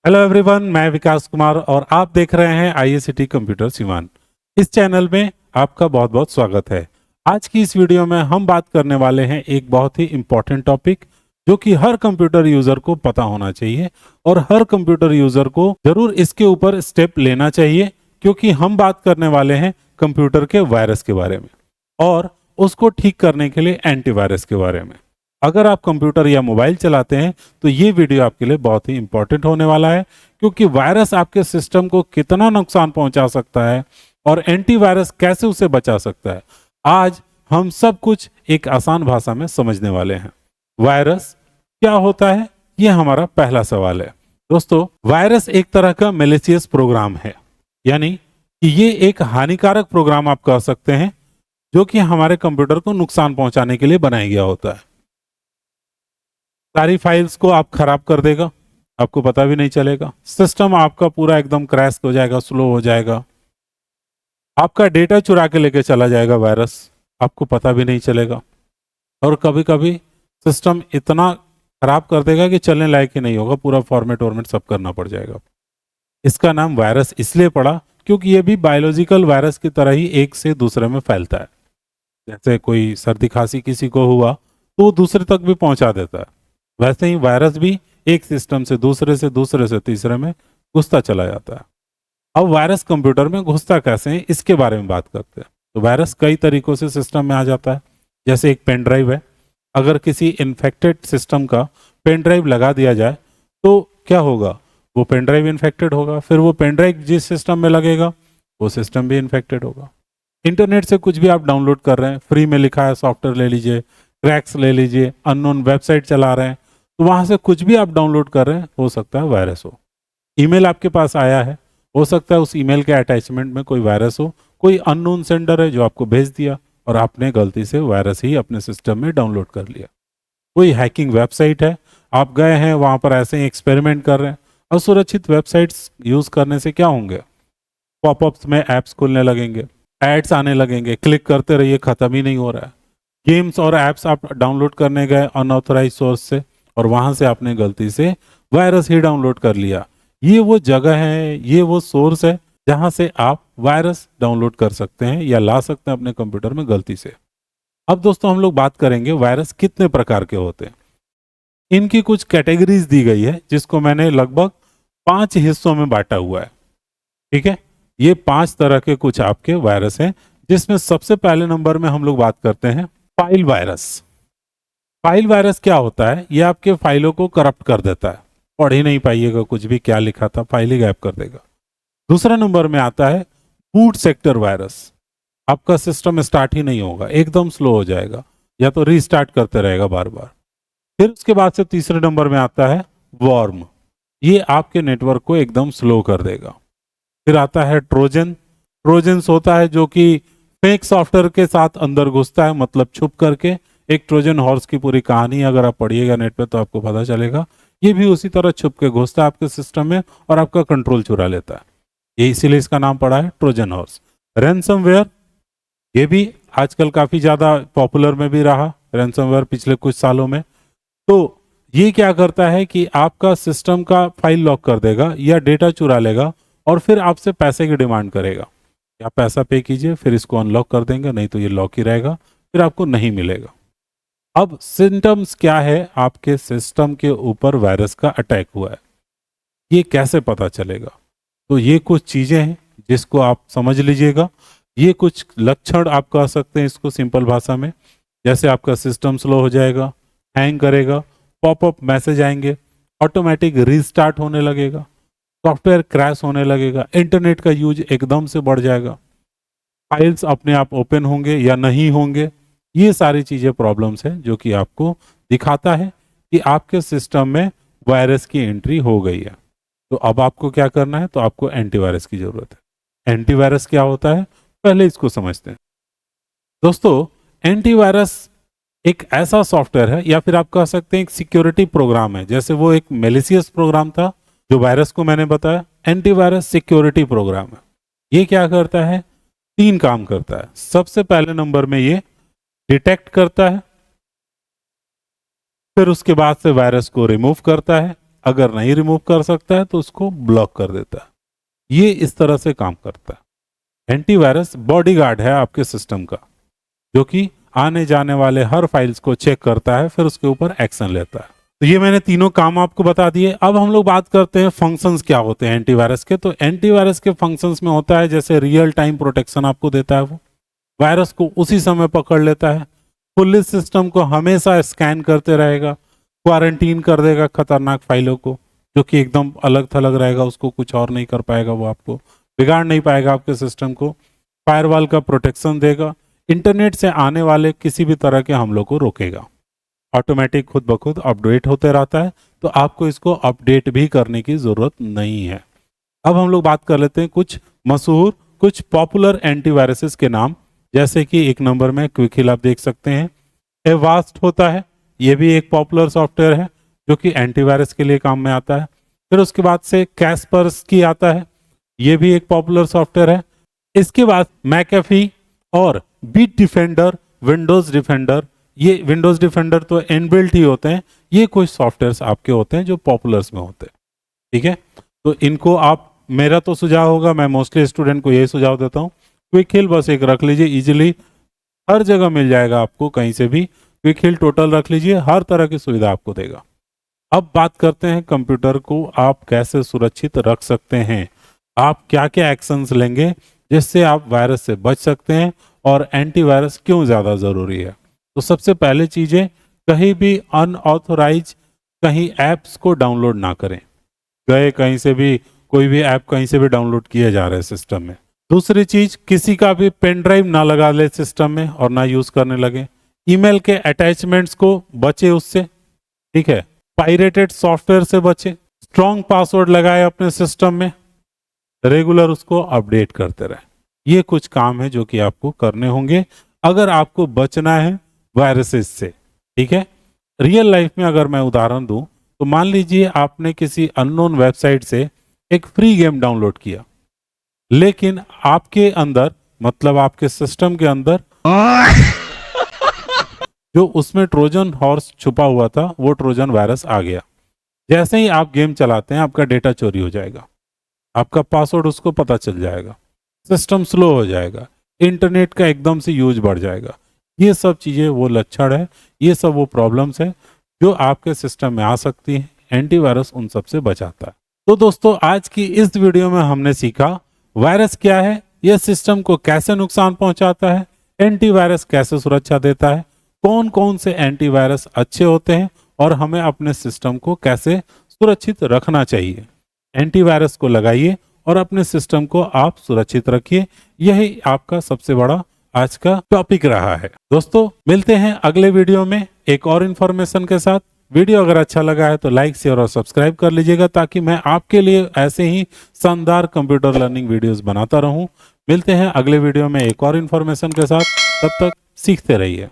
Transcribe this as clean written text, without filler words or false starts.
Hello everyone, मैं विकास कुमार और आप देख रहे हैं आईएससीटी कंप्यूटर सिवान। इस चैनल में आपका बहुत बहुत स्वागत है। आज की इस वीडियो में हम बात करने वाले हैं एक बहुत ही इम्पोर्टेंट टॉपिक जो कि हर कंप्यूटर यूजर को पता होना चाहिए और हर कंप्यूटर यूजर को जरूर इसके ऊपर स्टेप लेना चाहिए, क्योंकि हम बात करने वाले हैं कंप्यूटर के वायरस के बारे में और उसको ठीक करने के लिए एंटीवायरस के बारे में। अगर आप कंप्यूटर या मोबाइल चलाते हैं तो ये वीडियो आपके लिए बहुत ही इंपॉर्टेंट होने वाला है, क्योंकि वायरस आपके सिस्टम को कितना नुकसान पहुंचा सकता है और एंटीवायरस कैसे उसे बचा सकता है, आज हम सब कुछ एक आसान भाषा में समझने वाले हैं। वायरस क्या होता है, ये हमारा पहला सवाल है। दोस्तों, वायरस एक तरह का मैलिशियस प्रोग्राम है, यानी कि ये एक हानिकारक प्रोग्राम आप कह सकते हैं जो कि हमारे कंप्यूटर को नुकसान पहुंचाने के लिए बनाया गया होता है। सारी फाइल्स को आप खराब कर देगा, आपको पता भी नहीं चलेगा। सिस्टम आपका पूरा एकदम क्रैश हो जाएगा, स्लो हो जाएगा। आपका डेटा चुरा के लेके चला जाएगा वायरस, आपको पता भी नहीं चलेगा। और कभी कभी सिस्टम इतना खराब कर देगा कि चलने लायक ही नहीं होगा, पूरा फॉर्मेट सब करना पड़ जाएगा। इसका नाम वायरस इसलिए पड़ा क्योंकि ये भी बायोलॉजिकल वायरस की तरह ही एक से दूसरे में फैलता है। जैसे कोई सर्दी खांसी किसी को हुआ तो वो दूसरे तक भी पहुंचा देता है, वैसे ही वायरस भी एक सिस्टम से दूसरे से तीसरे में घुसता चला जाता है। अब वायरस कंप्यूटर में घुसता कैसे है, इसके बारे में बात करते हैं। तो वायरस कई तरीकों से सिस्टम में आ जाता है। जैसे एक पेन ड्राइव है, अगर किसी इन्फेक्टेड सिस्टम का पेन ड्राइव लगा दिया जाए तो क्या होगा, वो पेन ड्राइव इन्फेक्टेड होगा, फिर वो पेन ड्राइव जिस सिस्टम में लगेगा वो सिस्टम भी इन्फेक्टेड होगा। इंटरनेट से कुछ भी आप डाउनलोड कर रहे हैं, फ्री में लिखा है सॉफ्टवेयर ले लीजिए, क्रैक्स ले लीजिए, अननोन वेबसाइट चला रहे हैं, तो वहां से कुछ भी आप डाउनलोड कर रहे हैं, हो सकता है वायरस हो। ईमेल आपके पास आया है, हो सकता है उस ईमेल के अटैचमेंट में कोई वायरस हो। कोई अननोन सेंडर है जो आपको भेज दिया और आपने गलती से वायरस ही अपने सिस्टम में डाउनलोड कर लिया। कोई हैकिंग वेबसाइट है, आप गए हैं वहां पर ऐसे ही एक्सपेरिमेंट कर रहे हैं। असुरक्षित वेबसाइट्स यूज करने से क्या होंगे, पॉपअप्स में एप्स खुलने लगेंगे, एड्स आने लगेंगे, क्लिक करते रहिए, खत्म ही नहीं हो रहा है। गेम्स और एप्स आप डाउनलोड करने गए अनऑथराइज सोर्स से और वहां से आपने गलती से वायरस ही डाउनलोड कर लिया। ये वो जगह है, ये वो सोर्स है जहां से आप वायरस डाउनलोड कर सकते हैं या ला सकते हैं अपने कंप्यूटर में गलती से। अब दोस्तों, हम लोग बात करेंगे वायरस कितने प्रकार के होते हैं। इनकी कुछ कैटेगरीज दी गई है जिसको मैंने लगभग 5 हिस्सों में बांटा हुआ है। ठीक है, ये 5 तरह के कुछ आपके वायरस हैं, जिसमें सबसे पहले नंबर में हम लोग बात करते हैं फाइल वायरस। फाइल वायरस क्या होता है, ये आपके फाइलों को करप्ट कर देता है, पढ़ ही नहीं पाइएगा, कुछ भी क्या लिखा था फाइल ही गायब कर देगा। दूसरा नंबर में आता है बूट सेक्टर वायरस। आपका सिस्टम स्टार्ट ही नहीं होगा, एकदम स्लो हो जाएगा या तो रीस्टार्ट करते रहेगा बार बार। फिर उसके बाद से तीसरे नंबर में आता है वॉर्म, ये आपके नेटवर्क को एकदम स्लो कर देगा। फिर आता है ट्रोजन। ट्रोजन्स होता है जो कि फेक सॉफ्टवेयर के साथ अंदर घुसता है, मतलब छुप करके। एक ट्रोजन हॉर्स की पूरी कहानी अगर आप पढ़िएगा नेट पे तो आपको पता चलेगा, ये भी उसी तरह छुप के घुसता है आपके सिस्टम में और आपका कंट्रोल चुरा लेता है। ये इसीलिए इसका नाम पड़ा है ट्रोजन हॉर्स। रैनसमवेयर, ये भी आजकल काफी ज्यादा पॉपुलर में भी रहा रैनसमवेयर पिछले कुछ सालों में। तो ये क्या करता है कि आपका सिस्टम का फाइल लॉक कर देगा या डेटा चुरा लेगा और फिर आपसे पैसे की डिमांड करेगा, आप पैसा पे कीजिए फिर इसको अनलॉक कर देंगे, नहीं तो ये लॉक ही रहेगा, फिर आपको नहीं मिलेगा। अब सिम्टम्स क्या है, आपके सिस्टम के ऊपर वायरस का अटैक हुआ है, ये कैसे पता चलेगा? तो ये कुछ चीजें हैं जिसको आप समझ लीजिएगा। ये कुछ लक्षण आप कह सकते हैं इसको सिंपल भाषा में, जैसे आपका सिस्टम स्लो हो जाएगा, हैंग करेगा, पॉपअप मैसेज आएंगे, ऑटोमेटिक रीस्टार्ट होने लगेगा, सॉफ्टवेयर क्रैश होने लगेगा, इंटरनेट का यूज एकदम से बढ़ जाएगा, फाइल्स अपने आप ओपन होंगे या नहीं होंगे। ये सारी चीजें प्रॉब्लम्स हैं जो कि आपको दिखाता है कि आपके सिस्टम में वायरस की एंट्री हो गई है। तो अब आपको क्या करना है, तो आपको एंटीवायरस की जरूरत है। एंटीवायरस क्या होता है, पहले इसको समझते हैं। दोस्तों, एंटीवायरस एक ऐसा सॉफ्टवेयर है या फिर आप कह सकते हैं एक सिक्योरिटी प्रोग्राम है। जैसे वो एक मैलिशियस प्रोग्राम था जो वायरस को मैंने बताया, एंटीवायरस सिक्योरिटी प्रोग्राम है। ये क्या करता है, 3 काम करता है। सबसे पहले नंबर में ये डिटेक्ट करता है, फिर उसके बाद से वायरस को रिमूव करता है अगर नहीं रिमूव कर सकता है तो उसको ब्लॉक कर देता है। ये इस तरह से काम करता है। एंटीवायरस बॉडीगार्ड है आपके सिस्टम का, जो कि आने जाने वाले हर फाइल्स को चेक करता है, फिर उसके ऊपर एक्शन लेता है। तो ये मैंने तीनों काम आपको बता दिए। अब हम लोग बात करते हैं फंक्शंस क्या होते हैं एंटीवायरस के। तो एंटीवायरस के फंक्शंस में होता है जैसे रियल टाइम प्रोटेक्शन आपको देता है, वो वायरस को उसी समय पकड़ लेता है, फुल्ली सिस्टम को हमेशा स्कैन करते रहेगा, क्वारंटीन कर देगा खतरनाक फाइलों को, जो कि एकदम अलग थलग रहेगा, उसको कुछ और नहीं कर पाएगा, वो आपको बिगाड़ नहीं पाएगा आपके सिस्टम को। फायरवॉल का प्रोटेक्शन देगा, इंटरनेट से आने वाले किसी भी तरह के हमलों को रोकेगा, ऑटोमेटिक खुद ब खुद अपडेट होते रहता है, तो आपको इसको अपडेट भी करने की जरूरत नहीं है। अब हम लोग बात कर लेते हैं कुछ मशहूर, कुछ पॉपुलर एंटीवायरसेस के नाम। जैसे कि एक नंबर में क्विकहिल आप देख सकते हैं। एवास्ट होता है, ये भी एक पॉपुलर सॉफ्टवेयर है जो कि एंटीवायरस के लिए काम में आता है। फिर उसके बाद से कैस्पर्सकी आता है, ये भी एक पॉपुलर सॉफ्टवेयर है। इसके बाद मैकेफी और बीट डिफेंडर, विंडोज डिफेंडर, ये विंडोज डिफेंडर तो इनबिल्ट ही होते हैं, ये कुछ सॉफ्टवेयर्स आपके होते हैं जो पॉपुलर्स में होते हैं। ठीक है, तो इनको आप, मेरा तो सुझाव होगा, मैं मोस्टली स्टूडेंट को यही सुझाव देता हूँ, क्विकहिल बस एक रख लीजिए, इजीली हर जगह मिल जाएगा आपको, कहीं से भी क्विकहिल टोटल रख लीजिए, हर तरह की सुविधा आपको देगा। अब बात करते हैं कंप्यूटर को आप कैसे सुरक्षित रख सकते हैं, आप क्या क्या एक्शंस लेंगे जिससे आप वायरस से बच सकते हैं, और एंटीवायरस क्यों ज़्यादा ज़रूरी है। तो सबसे पहले चीज़ें, कहीं भी अनऑथोराइज कहीं ऐप्स को डाउनलोड ना करें। गए कहीं से भी, कोई भी ऐप कहीं से भी डाउनलोड किए जा रहे हैं सिस्टम में। दूसरी चीज, किसी का भी पेन ड्राइव ना लगा ले सिस्टम में और ना यूज करने लगे। ईमेल के अटैचमेंट्स को बचे उससे, ठीक है। पायरेटेड सॉफ्टवेयर से बचे। स्ट्रॉन्ग पासवर्ड लगाए अपने सिस्टम में, रेगुलर उसको अपडेट करते रहे। ये कुछ काम है जो कि आपको करने होंगे अगर आपको बचना है वायरसेस से, ठीक है। रियल लाइफ में अगर मैं उदाहरण दूं, तो मान लीजिए आपने किसी अननोन वेबसाइट से एक फ्री गेम डाउनलोड किया, लेकिन आपके अंदर, मतलब आपके सिस्टम के अंदर जो उसमें ट्रोजन हॉर्स छुपा हुआ था, वो ट्रोजन वायरस आ गया। जैसे ही आप गेम चलाते हैं, आपका डेटा चोरी हो जाएगा, आपका पासवर्ड उसको पता चल जाएगा, सिस्टम स्लो हो जाएगा, इंटरनेट का एकदम से यूज बढ़ जाएगा। ये सब चीज़ें वो लक्षण है, ये सब वो प्रॉब्लम्स है जो आपके सिस्टम में आ सकती हैं। एंटीवायरस उन सब से बचाता है। तो दोस्तों, आज की इस वीडियो में हमने सीखा वायरस क्या है, यह सिस्टम को कैसे नुकसान पहुंचाता है, एंटीवायरस कैसे सुरक्षा देता है, कौन कौन से एंटीवायरस अच्छे होते हैं, और हमें अपने सिस्टम को कैसे सुरक्षित रखना चाहिए। एंटीवायरस को लगाइए और अपने सिस्टम को आप सुरक्षित रखिए। यही आपका सबसे बड़ा आज का टॉपिक रहा है। दोस्तों, मिलते हैं अगले वीडियो में एक और इन्फॉर्मेशन के साथ। वीडियो अगर अच्छा लगा है तो लाइक, शेयर और सब्सक्राइब कर लीजिएगा, ताकि मैं आपके लिए ऐसे ही शानदार कंप्यूटर लर्निंग वीडियोस बनाता रहूं। मिलते हैं अगले वीडियो में एक और इन्फॉर्मेशन के साथ, तब तक सीखते रहिए।